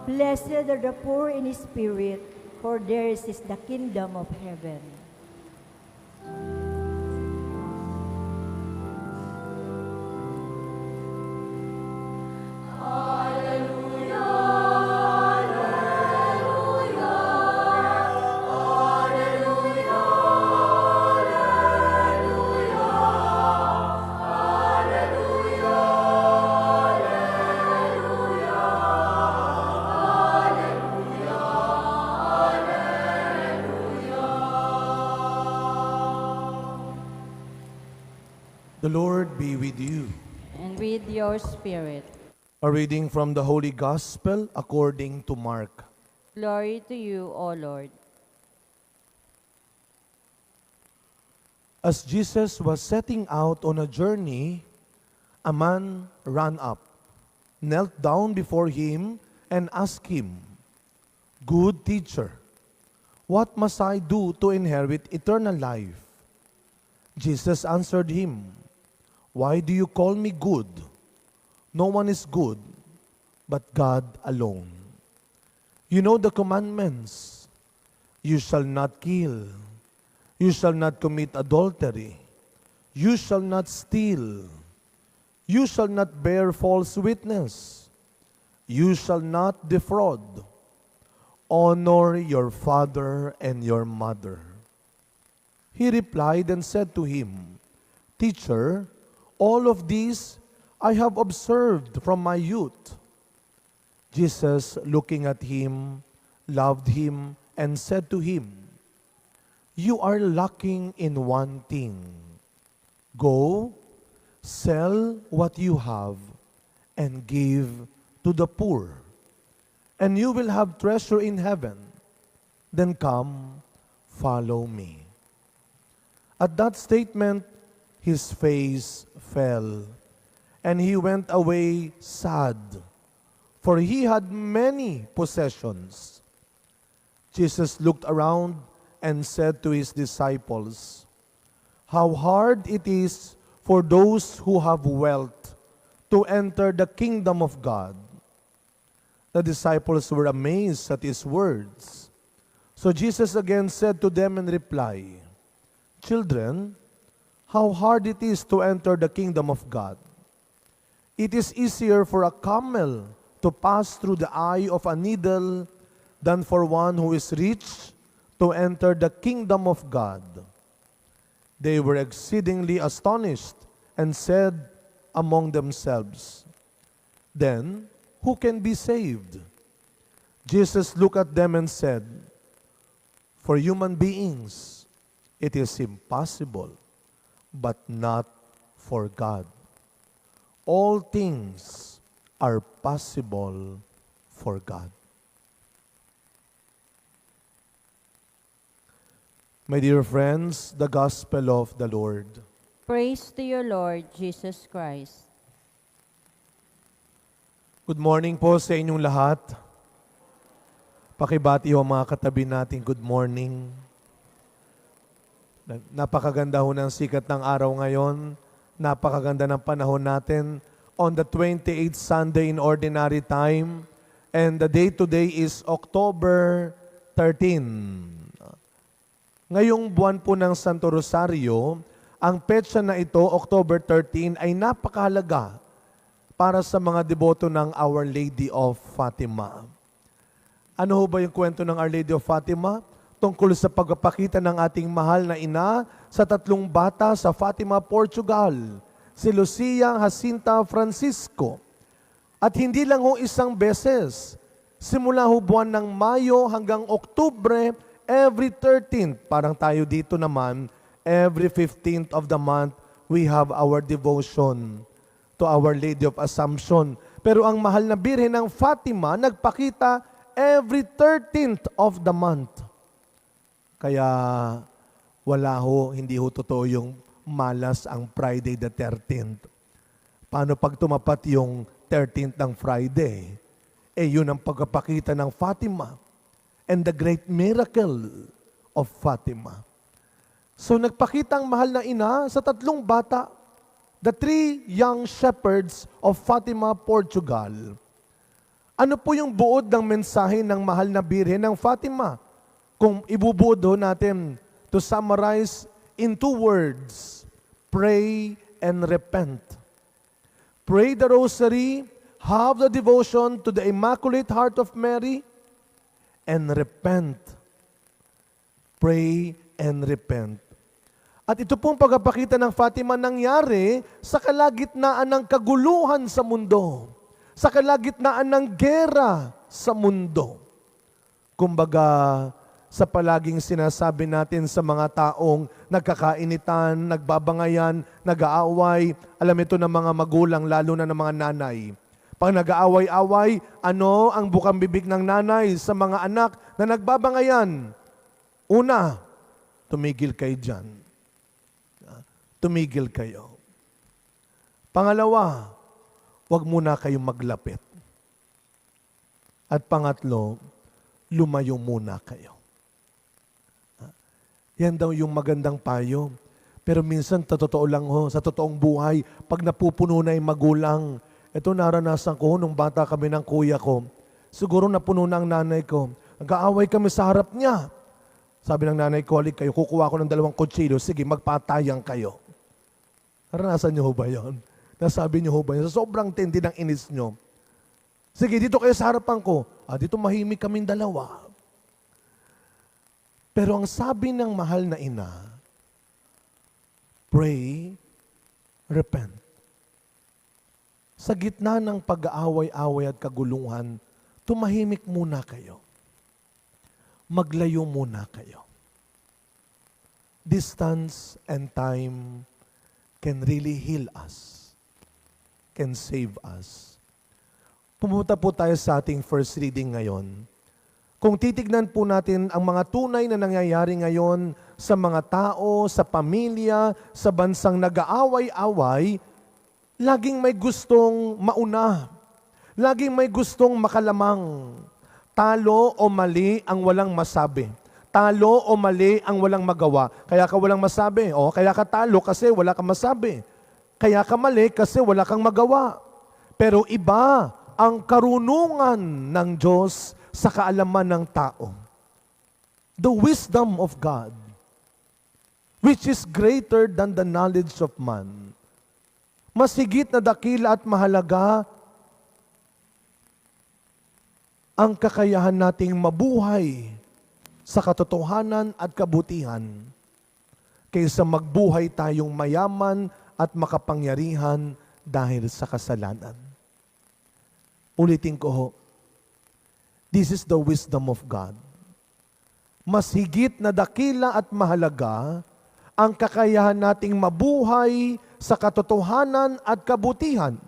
Blessed are the poor in spirit, for theirs is the kingdom of heaven. The Lord be with you. And with your spirit. A reading from the Holy Gospel according to Mark. Glory to you, O Lord. As Jesus was setting out on a journey, a man ran up, knelt down before him, and asked him, "Good teacher, what must I do to inherit eternal life?" Jesus answered him, "Why do you call me good? No one is good but God alone. You know the commandments. You shall not kill. You shall not commit adultery. You shall not steal. You shall not bear false witness. You shall not defraud. Honor your father and your mother." He replied and said to him, "Teacher, all of these I have observed from my youth." Jesus, looking at him, loved him and said to him, "You are lacking in one thing. Go, sell what you have and give to the poor, and you will have treasure in heaven. Then come, follow me." At that statement, his face fell, and he went away sad, for he had many possessions. Jesus looked around and said to his disciples, "How hard it is for those who have wealth to enter the kingdom of God." The disciples were amazed at his words. So Jesus again said to them in reply, "Children, how hard it is to enter the kingdom of God. It is easier for a camel to pass through the eye of a needle than for one who is rich to enter the kingdom of God." They were exceedingly astonished and said among themselves, "Then who can be saved?" Jesus looked at them and said, "For human beings, it is impossible, but not for God. All things are possible for God." My dear friends, the Gospel of the Lord. Praise to you, Lord Jesus Christ. Good morning po sa inyong lahat. Pakibati ho mga katabi natin, good morning. Napakaganda ho ng sikat ng araw ngayon. Napakaganda ng panahon natin on the 28th Sunday in Ordinary Time. And the day today is October 13. Ngayong buwan po ng Santo Rosario, ang petsa na ito, October 13, ay napakahalaga para sa mga deboto ng Our Lady of Fatima. Ano ho ba yung kwento ng Our Lady of Fatima? Tungkol sa pagpapakita ng ating mahal na ina sa tatlong bata sa Fatima, Portugal, si Lucia Jacinta Francisco. At hindi lang ho isang beses, simula ho buwan ng Mayo hanggang Oktubre, every 13th, parang tayo dito naman, every 15th of the month, we have our devotion to Our Lady of Assumption. Pero ang mahal na Birhen ng Fatima, nagpakita every 13th of the month. Kaya wala ho, hindi ho totoo yung malas ang Friday the 13th. Paano pag tumapat yung 13th ng Friday? Yun ang pagpapakita ng Fatima and the great miracle of Fatima. So nagpakita ang mahal na ina sa tatlong bata, the three young shepherds of Fatima, Portugal. Ano po yung buod ng mensahe ng mahal na Birhen ng Fatima? Kung ibubuod ho natin to summarize in 2 words, pray and repent. Pray the rosary, have the devotion to the Immaculate Heart of Mary, and repent. Pray and repent. At ito pong pagpapakita ng Fatima nangyari sa kalagitnaan ng kaguluhan sa mundo, sa kalagitnaan ng gera sa mundo. Kumbaga, sa palaging sinasabi natin sa mga taong nagkakainitan, nagbabangayan, nag-aaway, alam ito ng mga magulang, lalo na ng mga nanay. Pag nag-aaway-away, ano ang bukang bibig ng nanay sa mga anak na nagbabangayan? Una, tumigil kayo dyan. Tumigil kayo. Pangalawa, huwag muna kayong maglapit. At pangatlo, lumayo muna kayo. Yan daw yung magandang payo. Pero minsan, totoo lang ho, sa totoong buhay, pag napupuno na yung magulang, ito naranasan ko nung bata kami ng kuya ko. Siguro napuno na ang nanay ko. Nag-aaway kami sa harap niya. Sabi ng nanay ko, halik kayo, kukuha ko ng 2 kutsilyo, sige, magpatayang kayo. Naranasan niyo ho ba yun? Nasabi niyo ho ba yun? Sa sobrang tindi ng inis niyo. Sige, dito kayo sa harapan ko. Dito mahimik kaming 2. Pero ang sabi ng mahal na ina, pray, repent. Sa gitna ng pag-aaway-away at kaguluhan, tumahimik muna kayo. Maglayo muna kayo. Distance and time can really heal us, can save us. Pumunta po tayo sa ating first reading ngayon. Kung titignan po natin ang mga tunay na nangyayari ngayon sa mga tao, sa pamilya, sa bansang nag-aaway-away, laging may gustong mauna. Laging may gustong makalamang. Talo o mali ang walang masabi. Talo o mali ang walang magawa. Kaya ka walang masabi. O, kaya ka talo kasi wala kang masabi. Kaya ka mali kasi wala kang magawa. Pero iba ang karunungan ng Diyos sa kaalaman ng tao. The wisdom of God, which is greater than the knowledge of man. Mas higit na dakila at mahalaga ang kakayahan nating mabuhay sa katotohanan at kabutihan kaysa magbuhay tayong mayaman at makapangyarihan dahil sa kasalanan. Ulitin ko ho, this is the wisdom of God. Mas higit na dakila at mahalaga ang kakayahan nating mabuhay sa katotohanan at kabutihan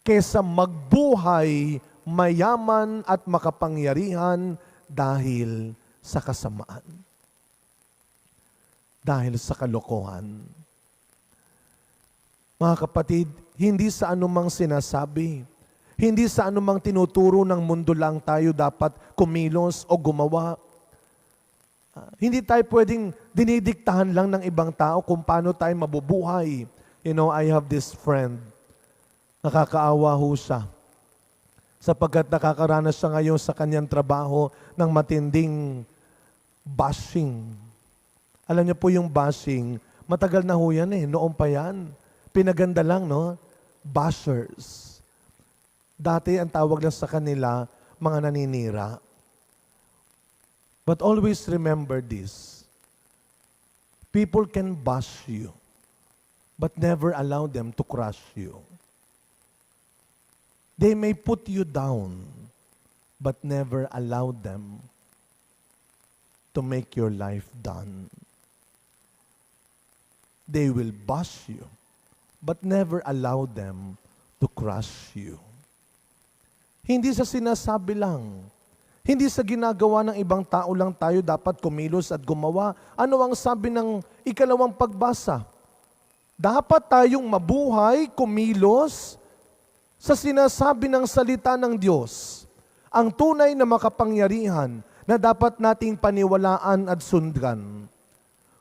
kaysa magbuhay mayaman at makapangyarihan dahil sa kasamaan. Dahil sa kalokohan. Mga kapatid, hindi sa anumang sinasabi, hindi sa anumang tinuturo ng mundo lang tayo dapat kumilos o gumawa. Hindi tayo pwedeng dinidiktahan lang ng ibang tao kung paano tayo mabubuhay. You know, I have this friend. Nakakaawa ho siya. Sapagkat nakakaranas siya ngayon sa kanyang trabaho ng matinding bashing. Alam niyo po yung bashing, matagal na ho yan noon pa yan. Pinaganda lang, no? Bashers. Dati ang tawag lang sa kanila, mga naninira. But always remember this. People can bash you, but never allow them to crush you. They may put you down, but never allow them to make your life done. They will bash you, but never allow them to crush you. Hindi sa sinasabi lang, hindi sa ginagawa ng ibang tao lang tayo dapat kumilos at gumawa. Ano ang sabi ng ikalawang pagbasa? Dapat tayong mabuhay, kumilos, sa sinasabi ng salita ng Diyos, ang tunay na makapangyarihan na dapat nating paniwalaan at sundan.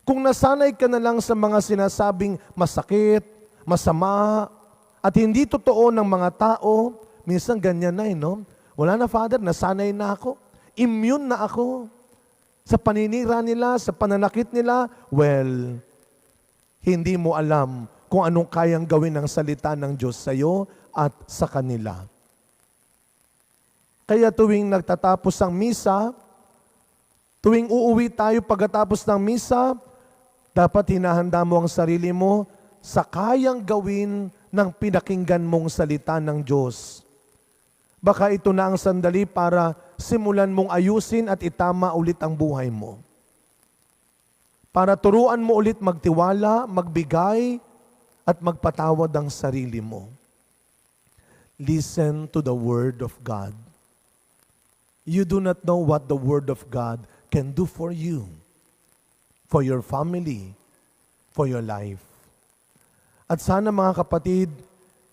Kung nasanay ka na lang sa mga sinasabing masakit, masama, at hindi totoo ng mga tao, Minsan ganyan na no? Wala na, Father, nasanay na ako. Immune na ako. Sa paninira nila, sa pananakit nila, well, hindi mo alam kung anong kayang gawin ng salita ng Diyos sa iyo at sa kanila. Kaya tuwing nagtatapos ang misa, tuwing uuwi tayo pagkatapos ng misa, dapat hinahanda mo ang sarili mo sa kayang gawin ng pinakinggan mong salita ng Diyos. Baka ito na ang sandali para simulan mong ayusin at itama ulit ang buhay mo. Para turuan mo ulit magtiwala, magbigay, at magpatawad ang sarili mo. Listen to the Word of God. You do not know what the Word of God can do for you, for your family, for your life. At sana mga kapatid,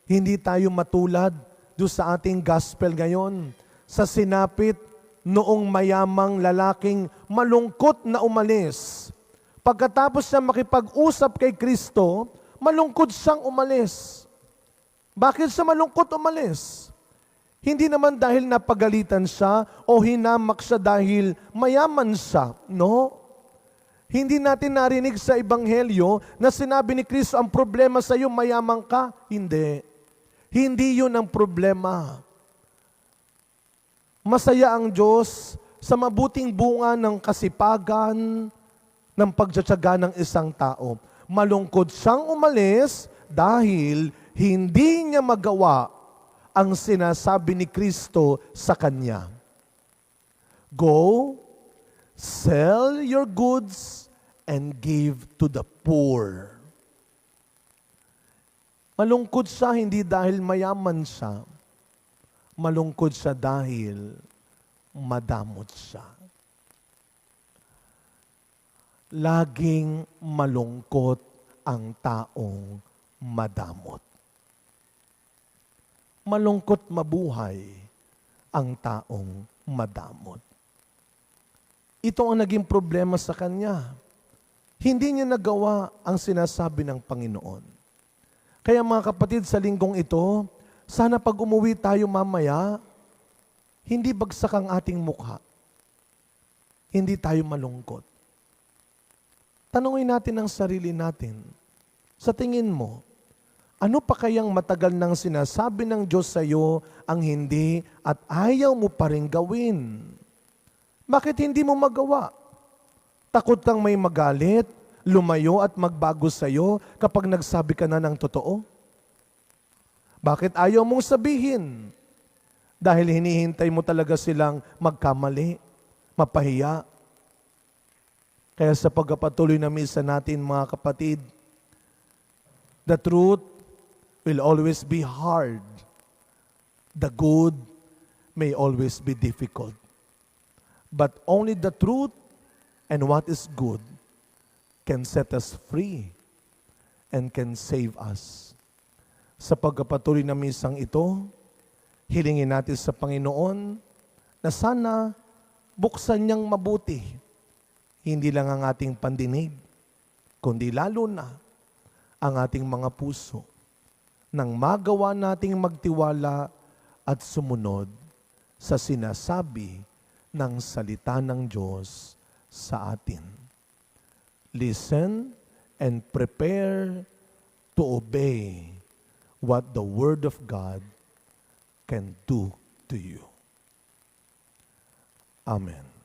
hindi tayo matulad doon sa ating gospel ngayon, sa sinapit noong mayamang lalaking malungkot na umalis. Pagkatapos siya makipag-usap kay Kristo, malungkot siyang umalis. Bakit siya malungkot umalis? Hindi naman dahil napagalitan siya o hinamak siya dahil mayaman siya, no? Hindi natin narinig sa Ebanghelyo na sinabi ni Kristo, ang problema sa iyo, mayaman ka. Hindi. Hindi yun ang problema. Masaya ang Diyos sa mabuting bunga ng kasipagan, ng pagtsatsaga ng isang tao. Malungkot siyang umalis dahil hindi niya magawa ang sinasabi ni Kristo sa kanya. Go, sell your goods, and give to the poor. Malungkot siya hindi dahil mayaman siya. Malungkot siya dahil madamot siya. Laging malungkot ang taong madamot. Malungkot mabuhay ang taong madamot. Ito ang naging problema sa kanya. Hindi niya nagawa ang sinasabi ng Panginoon. Kaya mga kapatid, sa linggong ito, sana pag umuwi tayo mamaya, hindi bagsak ang ating mukha. Hindi tayo malungkot. Tanungin natin ang sarili natin. Sa tingin mo, ano pa kayang matagal nang sinasabi ng Diyos sa iyo ang hindi at ayaw mo pa rin gawin? Bakit hindi mo magawa? Takot kang may magalit, lumayo at magbago sa iyo kapag nagsabi ka na ng totoo? Bakit ayaw mong sabihin? Dahil hinihintay mo talaga silang magkamali, mapahiya. Kaya sa pagpapatuloy na misa natin, mga kapatid, the truth will always be hard. The good may always be difficult. But only the truth and what is good can set us free and can save us. Sa pagpapatuloy na misang ito, hilingin natin sa Panginoon na sana buksan niyang mabuti, hindi lang ang ating pandinig, kundi lalo na ang ating mga puso, nang magawa nating magtiwala at sumunod sa sinasabi ng salita ng Diyos sa atin. Listen and prepare to obey what the Word of God can do to you. Amen.